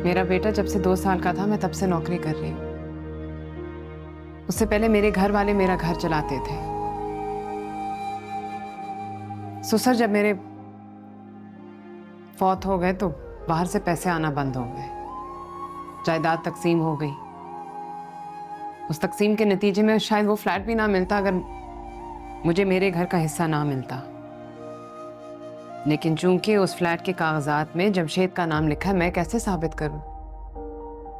मेरा बेटा जब से 2 साल का था मैं तब से नौकरी कर रही हूँ। उससे पहले मेरे घर वाले मेरा घर चलाते थे। ससुर जब मेरे फौत हो गए तो बाहर से पैसे आना बंद हो गए। जायदाद तकसीम हो गई। उस तकसीम के नतीजे में शायद वो फ्लैट भी ना मिलता अगर मुझे मेरे घर का हिस्सा ना मिलता। लेकिन चूंकि उस फ्लैट के कागजात में जमशेद का नाम लिखा है, मैं कैसे साबित करूं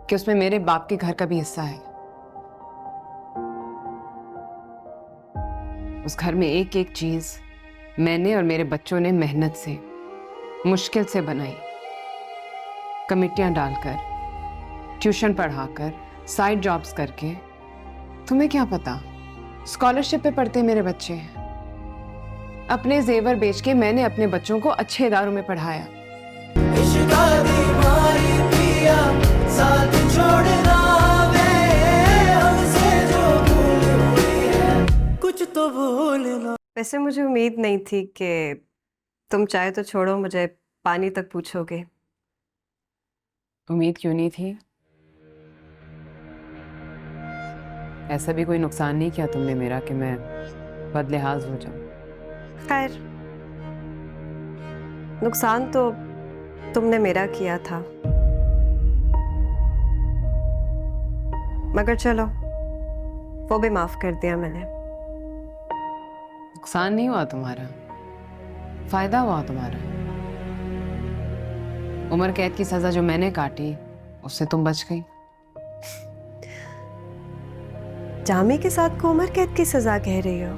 कि उसमें मेरे बाप के घर का भी हिस्सा है। उस घर में एक एक चीज मैंने और मेरे बच्चों ने मेहनत से, मुश्किल से बनाई। कमिटियां डालकर, ट्यूशन पढ़ाकर, साइड जॉब्स करके। तुम्हें क्या पता, स्कॉलरशिप पे पढ़ते मेरे बच्चे। अपने जेवर बेच के मैंने अपने बच्चों को अच्छे इदारों में पढ़ाया। साथ छोड़ना हमसे जो भूल हुई है, कुछ तो भूलना। वैसे मुझे उम्मीद नहीं थी कि तुम चाहे तो छोड़ो मुझे पानी तक पूछोगे। उम्मीद क्यों नहीं थी? ऐसा भी कोई नुकसान नहीं किया तुमने मेरा कि मैं बदलिहाज हो जाऊं। खैर, नुकसान तो तुमने मेरा किया था, मगर चलो वो भी माफ कर दिया मैंने। नुकसान नहीं हुआ तुम्हारा, फायदा हुआ तुम्हारा। उम्र कैद की सजा जो मैंने काटी उससे तुम बच गई। जामी के साथ को उम्र कैद की सजा कह रही हो?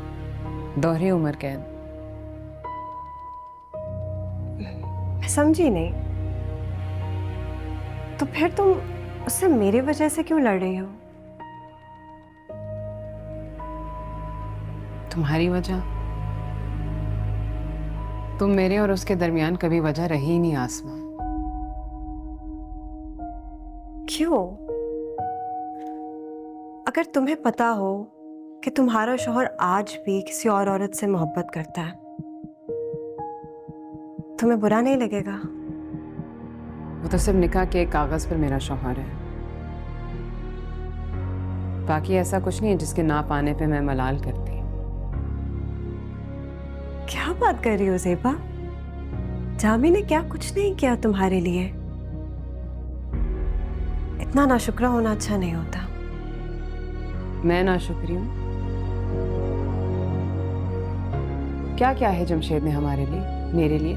दोहरी उम्र कैद। मैं समझी नहीं। तो फिर तुम उससे मेरी वजह से क्यों लड़ रही हो? तुम्हारी वजह? तुम मेरे और उसके दरमियान कभी वजह रही ही नहीं आसमा। क्यों? अगर तुम्हें पता हो कि तुम्हारा शौहर आज भी किसी और औरत से मोहब्बत करता है, तुम्हें बुरा नहीं लगेगा? वो तो सिर्फ निकाह के एक कागज पर मेरा शौहर है। बाकी ऐसा कुछ नहीं है जिसके ना पाने पे मैं मलाल करती। क्या बात कर रही हो ज़ेबा? जामी ने क्या कुछ नहीं किया तुम्हारे लिए? इतना नाशुक्रा होना अच्छा नहीं होता। मैं नाशुक्री हूं? क्या क्या है जमशेद ने हमारे लिए, मेरे लिए?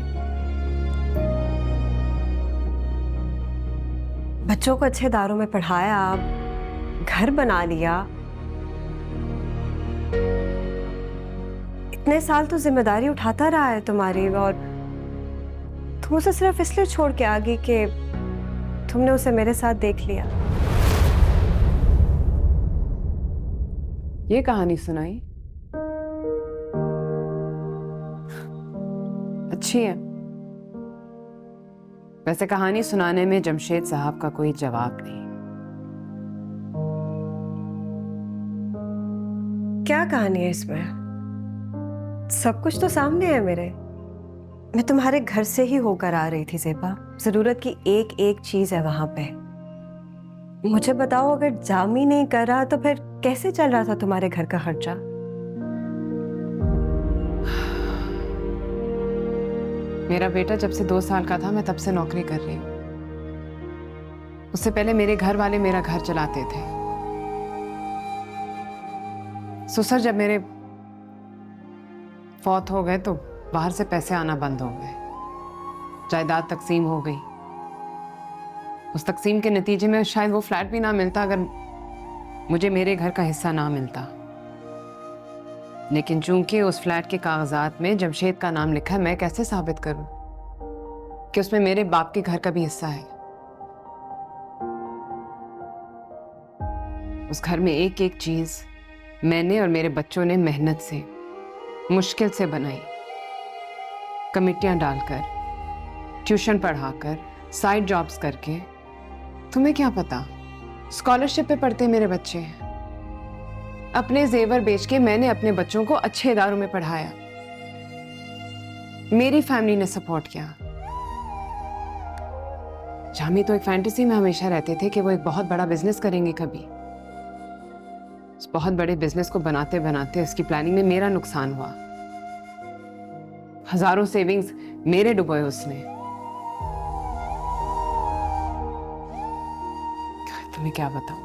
बच्चों को अच्छे दारों में पढ़ाया, घर बना लिया। इतने साल तो जिम्मेदारी उठाता रहा है तुम्हारी, और तुम उसे सिर्फ इसलिए छोड़ के आ गई कि तुमने उसे मेरे साथ देख लिया। ये कहानी सुनाई? अच्छी है। वैसे कहानी सुनाने में जमशेद साहब का कोई जवाब नहीं। क्या कहानी है इसमें? सब कुछ तो सामने है मेरे। मैं तुम्हारे घर से ही होकर आ रही थी ज़ेबा। जरूरत की एक एक चीज है वहां पे। मुझे बताओ, अगर जामी नहीं कर रहा तो फिर कैसे चल रहा था तुम्हारे घर का खर्चा? मेरा बेटा जब से 2 साल का था मैं तब से नौकरी कर रही हूँ। उससे पहले मेरे घर वाले मेरा घर चलाते थे। ससुर जब मेरे फौत हो गए तो बाहर से पैसे आना बंद हो गए। जायदाद तकसीम हो गई। उस तकसीम के नतीजे में शायद वो फ्लैट भी ना मिलता अगर मुझे मेरे घर का हिस्सा ना मिलता। लेकिन चूंकि उस फ्लैट के कागजात में जमशेद का नाम लिखा है, मैं कैसे साबित करूं कि उसमें मेरे बाप के घर का भी हिस्सा है। उस घर में एक एक चीज मैंने और मेरे बच्चों ने मेहनत से, मुश्किल से बनाई। कमिटियां डालकर, ट्यूशन पढ़ाकर, साइड जॉब्स करके। तुम्हें क्या पता, स्कॉलरशिप पे पढ़ते मेरे बच्चे। अपने जेवर बेच के मैंने अपने बच्चों को अच्छे इदारों में पढ़ाया। मेरी फैमिली ने सपोर्ट किया। जामी तो एक फैंटेसी में हमेशा रहते थे कि वो एक बहुत बड़ा बिजनेस करेंगे कभी। उस बहुत बड़े बिजनेस को बनाते बनाते उसकी प्लानिंग में मेरा नुकसान हुआ। हजारों सेविंग्स मेरे डुबोए उसने। तुम्हें क्या बताऊं,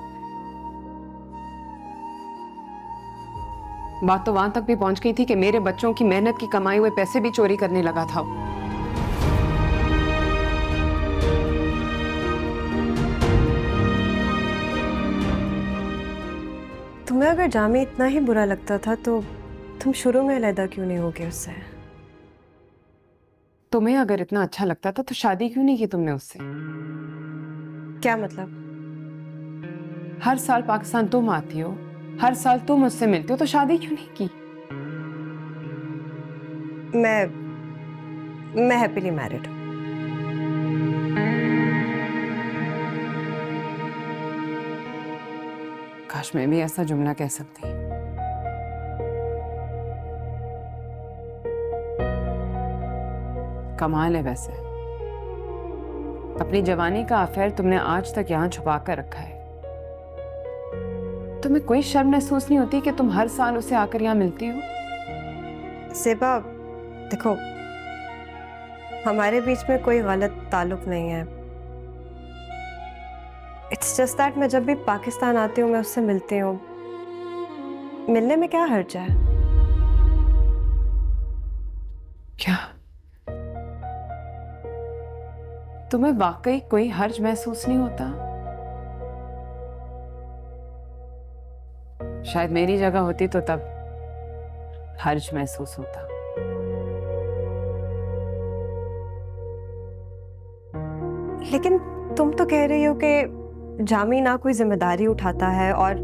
बात तो वहां तक भी पहुंच गई थी कि मेरे बच्चों की मेहनत की कमाए हुए पैसे भी चोरी करने लगा था। तुम्हें अगर जामी इतना ही बुरा लगता था तो तुम शुरू में अलहदा क्यों नहीं हो गए उससे? तुम्हें अगर इतना अच्छा लगता था तो शादी क्यों नहीं की तुमने उससे? क्या मतलब? हर साल पाकिस्तान तुम आती हो, हर साल तुम मुझसे मिलती हो, तो शादी क्यों नहीं की? मैं हैप्पीली मैरिड हूँ। काश मैं भी ऐसा जुमला कह सकती। कमाल है वैसे, अपनी जवानी का अफेयर तुमने आज तक यहां छुपा कर रखा है। तुम्हें कोई शर्म महसूस नहीं होती कि तुम हर साल उसे आकर यहां मिलती हो? सेबा, देखो, हमारे बीच में कोई गलत ताल्लुक नहीं है। इट्स जस्ट दैट मैं जब भी पाकिस्तान आती हूँ मैं उससे मिलती हूँ। मिलने में क्या हर्ज है? क्या तुम्हें वाकई कोई हर्ज महसूस नहीं होता? शायद मेरी जगह होती तो तब हर्ज महसूस होता। लेकिन तुम तो कह रही हो कि जामी ना कोई जिम्मेदारी उठाता है और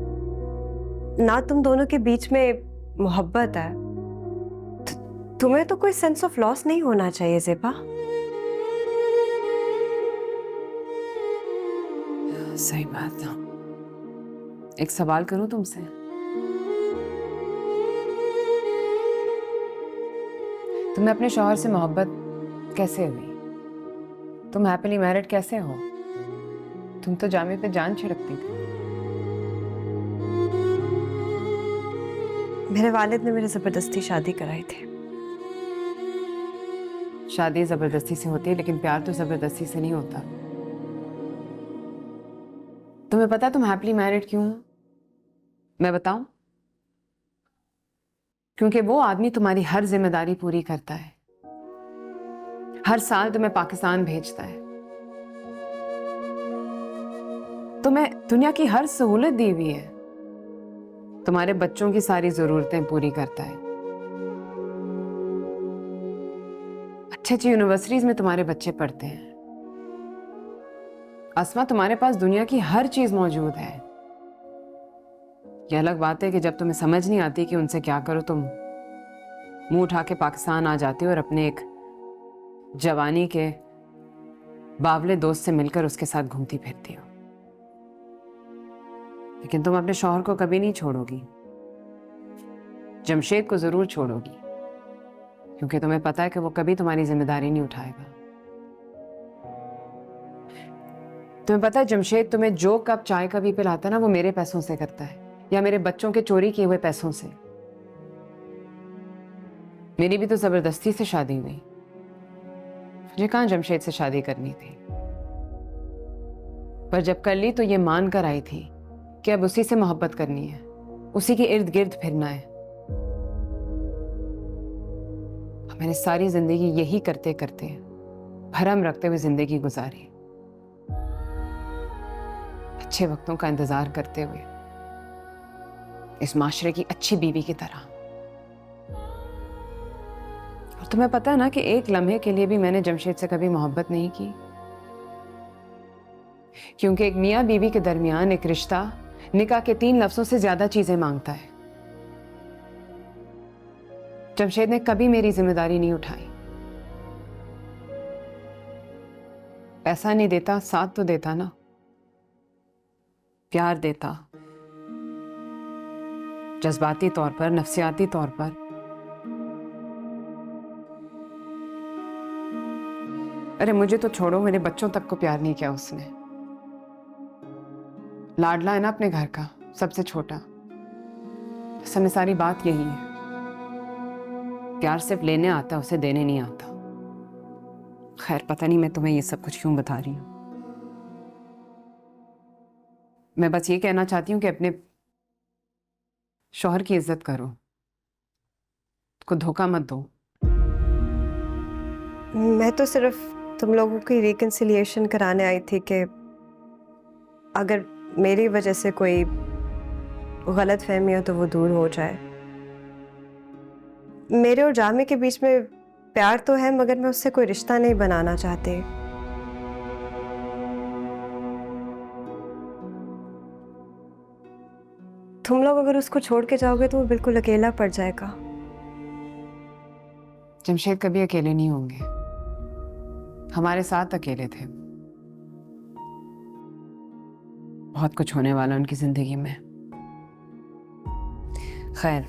ना तुम दोनों के बीच में मोहब्बत है। तुम्हें तो कोई सेंस ऑफ लॉस नहीं होना चाहिए ज़ेबा। सही बात है। एक सवाल करूं तुमसे? तुम्हें अपने शौहर से मोहब्बत कैसे हुई? तुम हैप्पीली मैरिड कैसे हो? तुम तो जामे पे जान छिड़कती थी। मेरे वालिद ने मेरे जबरदस्ती शादी कराई थी। शादी जबरदस्ती से होती है, लेकिन प्यार तो जबरदस्ती से नहीं होता। तुम्हें पता है तुम हैप्पीली मैरिड क्यों हो? मैं बताऊं? क्योंकि वो आदमी तुम्हारी हर जिम्मेदारी पूरी करता है, हर साल तुम्हें पाकिस्तान भेजता है, तुम्हें दुनिया की हर सहूलत दी हुई है, तुम्हारे बच्चों की सारी जरूरतें पूरी करता है, अच्छी अच्छी यूनिवर्सिटीज में तुम्हारे बच्चे पढ़ते हैं। अस्मा, तुम्हारे पास दुनिया की हर चीज मौजूद है। यह अलग बात है कि जब तुम्हें समझ नहीं आती कि उनसे क्या करो, तुम मुंह उठा के पाकिस्तान आ जाते हो और अपने एक जवानी के बावले दोस्त से मिलकर उसके साथ घूमती फिरती हो। लेकिन तुम अपने शौहर को कभी नहीं छोड़ोगी। जमशेद को जरूर छोड़ोगी, क्योंकि तुम्हें पता है कि वो कभी तुम्हारी जिम्मेदारी नहीं उठाएगा। तुम्हें पता है जमशेद तुम्हें जो कप चाय का भी पिलाता है ना, वो मेरे पैसों से करता है या मेरे बच्चों के चोरी किए हुए पैसों से। मेरी भी तो जबरदस्ती से शादी हुई। मुझे कहां जमशेद से शादी करनी थी, पर जब कर ली तो ये मान कर आई थी कि अब उसी से मोहब्बत करनी है, उसी के इर्द गिर्द फिरना है। मैंने सारी जिंदगी यही करते करते भरम रखते हुए जिंदगी गुजारी, अच्छे वक्तों का इंतजार करते हुए, इस माशरे की अच्छी बीवी की तरह। और तुम्हें पता है ना कि एक लम्हे के लिए भी मैंने जमशेद से कभी मोहब्बत नहीं की, क्योंकि एक मियां बीवी के दरमियान एक रिश्ता निकाह के 3 लफ्जों से ज्यादा चीजें मांगता है। जमशेद ने कभी मेरी जिम्मेदारी नहीं उठाई। पैसा नहीं देता, साथ तो देता ना, प्यार देता, जज्बाती तौर पर, नफ्सियाती तौर पर। अरे मुझे तो छोड़ो, मेरे बच्चों तक को प्यार नहीं किया उसने। लाडला है ना अपने घर का, सबसे छोटा। असल में सारी बात यही है, प्यार सिर्फ लेने आता है, उसे देने नहीं आता। खैर पता नहीं मैं तुम्हें ये सब कुछ क्यों बता रही हूँ। मैं बस ये कहना चाहती हूँ कि अपने शौहर की इज्जत करो, उसको धोखा मत दो। मैं तो सिर्फ तुम लोगों की रिकन्सिलिएशन कराने आई थी कि अगर मेरी वजह से कोई गलत फहमी हो तो वो दूर हो जाए। मेरे और जामे के बीच में प्यार तो है, मगर मैं उससे कोई रिश्ता नहीं बनाना चाहती। तुम लोग अगर उसको छोड़ के जाओगे तो वो बिल्कुल अकेला पड़ जाएगा। जमशेद कभी अकेले नहीं होंगे, हमारे साथ अकेले थे। बहुत कुछ होने वाला उनकी जिंदगी में। खैर,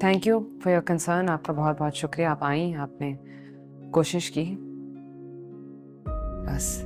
thank you for your concern. आपका बहुत बहुत शुक्रिया, आप आई, आपने कोशिश की। बस